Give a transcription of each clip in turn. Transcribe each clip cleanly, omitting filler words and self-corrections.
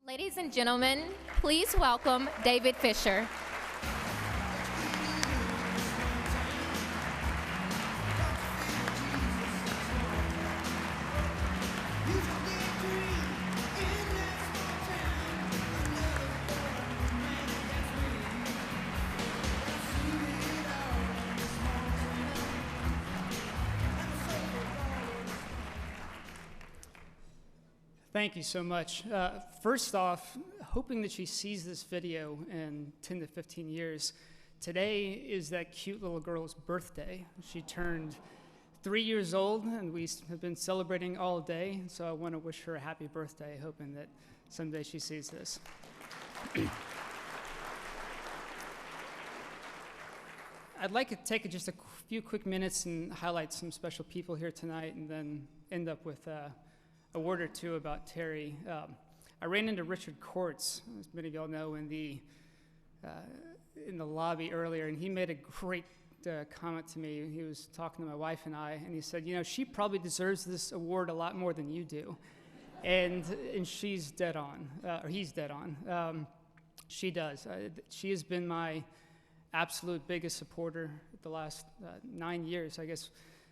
Ladies and gentlemen, please welcome David Fischer. Thank you so much. First off, hoping that she sees this video in 10 to 15 years. Today is that cute little girl's birthday. She turned 3 years old, and we have been celebrating all day, so I want to wish her a happy birthday, hoping that someday she sees this. I'd like to take just a few quick minutes and highlight some special people here tonight, and then end up with a word or two about Terry. I ran into Richard Courts, as many of y'all know, in the lobby earlier, and he made a great comment to me. He was talking to my wife and I, and he said, you know, she probably deserves this award a lot more than you do. And she's dead on, or he's dead on. She does. She has been my absolute biggest supporter the last 9 years. I guess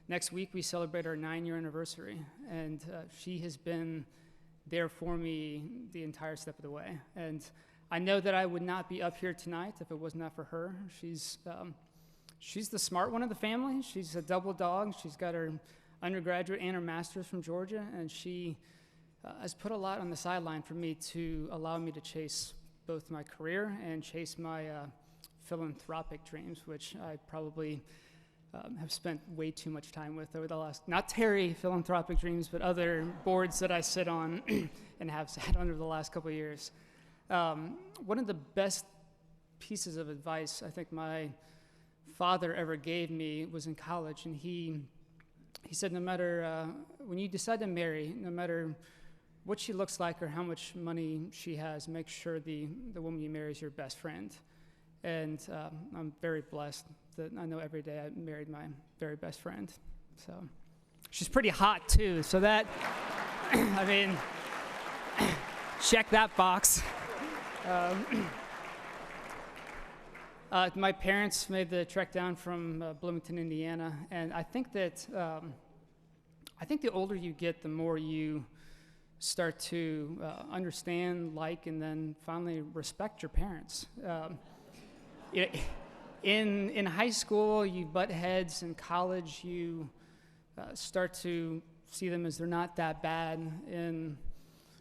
next week we celebrate our 9-year anniversary, and she has been there for me the entire step of the way. And I know that I would not be up here tonight if it was not for her. She's the smart one of the family. She's a double dog. She's got her undergraduate and her master's from Georgia, and she has put a lot on the sideline for me to allow me to chase both my career and chase my philanthropic dreams, which I probably have spent way too much time with over the last, not Terry philanthropic dreams, but other boards that I sit on and have sat under the last couple of years. One of the best pieces of advice I think my father ever gave me was in college, and he said, no matter, when you decide to marry, no matter what she looks like or how much money she has, make sure the woman you marry is your best friend. And I'm very blessed that I know every day I married my very best friend. So she's pretty hot too, so that, I mean, check that box. My parents made the trek down from Bloomington, Indiana, and I think that, I think the older you get, the more you start to understand, like, and then finally respect your parents. In high school, you butt heads. In college, you start to see them as they're not that bad. In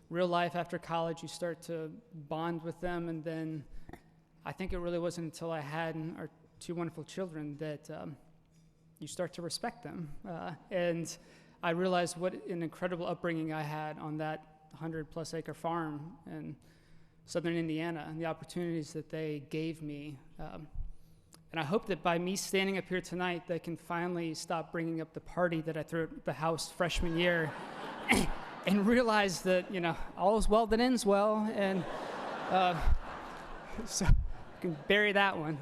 real life, after college, you start to bond with them. And then I think it really wasn't until I had our 2 wonderful children that you start to respect them. And I realized what an incredible upbringing I had on that 100-plus acre farm in southern Indiana, and the opportunities that they gave me. And I hope that by me standing up here tonight, they can finally stop bringing up the party that I threw at the house freshman year and realize that, you know, all is well that ends well, and so you can bury that one.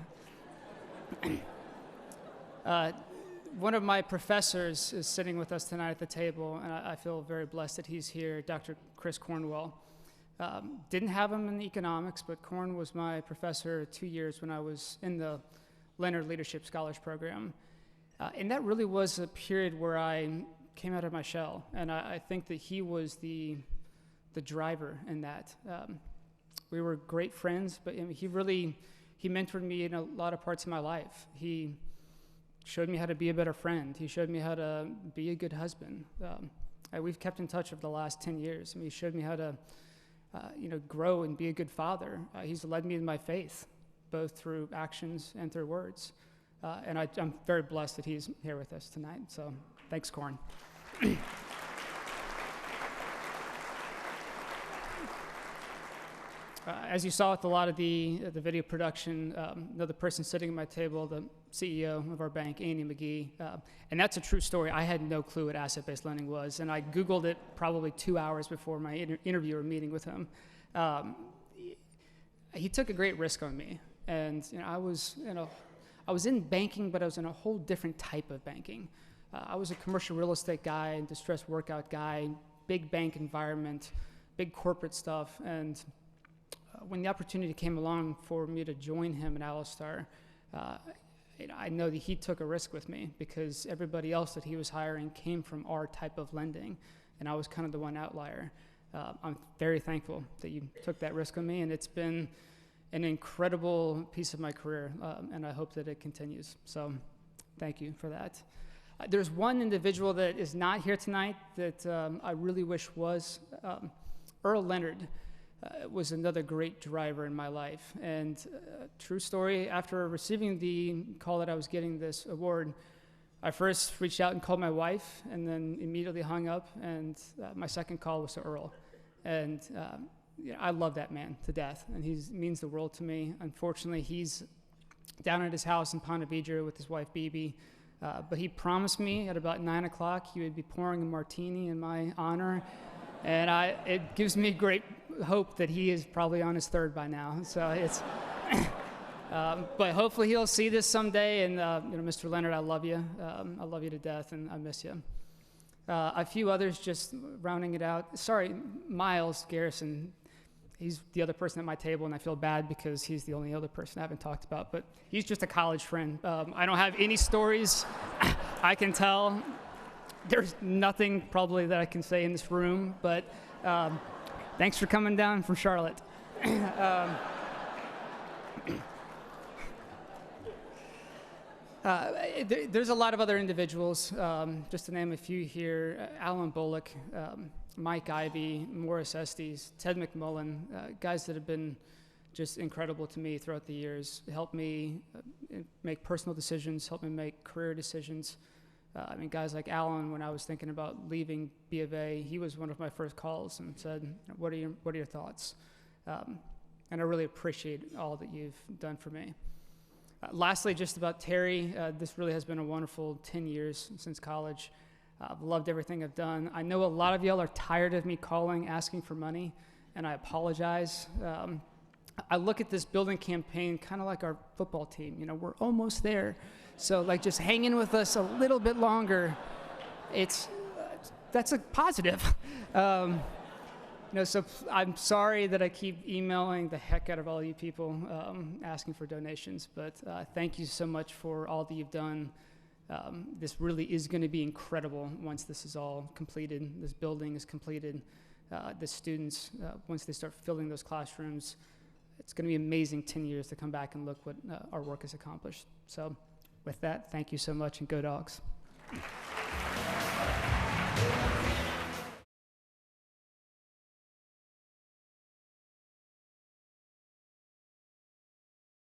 One of my professors is sitting with us tonight at the table, and I feel very blessed that he's here, Dr. Chris Cornwell. Didn't have him in economics, but Corn was my professor 2 years when I was in the Leonard Leadership Scholars Program. And that really was a period where I came out of my shell, and I think that he was the driver in that. We were great friends, but he mentored me in a lot of parts of my life. He showed me how to be a better friend. He showed me how to be a good husband. We've kept in touch over the last 10 years. He showed me how to grow and be a good father. He's led me in my faith, both through actions and through words. And I'm very blessed that he's here with us tonight. So thanks, Corn. As you saw with a lot of the video production, another person sitting at my table, the CEO of our bank, Andy McGhee, and that's a true story. I had no clue what asset-based lending was, and I Googled it probably 2 hours before my interview or meeting with him. He took a great risk on me, and I was in banking, but I was in a whole different type of banking. I was a commercial real estate guy, distressed workout guy, big bank environment, big corporate stuff, and when the opportunity came along for me to join him at AloStar, I know that he took a risk with me because everybody else that he was hiring came from our type of lending, and I was kind of the one outlier. I'm very thankful that you took that risk on me, and it's been an incredible piece of my career, and I hope that it continues. So thank you for that. There's one individual that is not here tonight that I really wish was. Earl Leonard was another great driver in my life. And true story, after receiving the call that I was getting this award, I first reached out and called my wife and then immediately hung up. And my second call was to Earl. And I love that man to death. And he means the world to me. Unfortunately, he's down at his house in Ponte Vedra with his wife, Bibi. But he promised me at about 9 o'clock he would be pouring a martini in my honor. And it gives me great hope that he is probably on his third by now. So it's, but hopefully he'll see this someday. And Mr. Leonard, I love you. I love you to death, and I miss you. A few others, just rounding it out. Sorry, Miles Garrison. He's the other person at my table, and I feel bad because he's the only other person I haven't talked about. But he's just a college friend. I don't have any stories I can tell. There's nothing probably that I can say in this room, but thanks for coming down from Charlotte. There's a lot of other individuals, just to name a few here. Alan Bullock, Mike Ivey, Morris Estes, Ted McMullen, guys that have been just incredible to me throughout the years, helped me make personal decisions, helped me make career decisions. Guys like Alan, when I was thinking about leaving B of A, he was one of my first calls and said, what are your thoughts? And I really appreciate all that you've done for me. Lastly, just about Terry, this really has been a wonderful 10 years since college. I've loved everything I've done. I know a lot of y'all are tired of me calling, asking for money, and I apologize. I look at this building campaign kind of like our football team. We're almost there. So just hang in with us a little bit longer. That's a positive. So I'm sorry that I keep emailing the heck out of all you people asking for donations, but thank you so much for all that you've done. This really is going to be incredible once this is all completed, this building is completed, the students, once they start filling those classrooms, it's going to be amazing 10 years to come back and look what our work has accomplished. So with that, thank you so much, and go Dogs.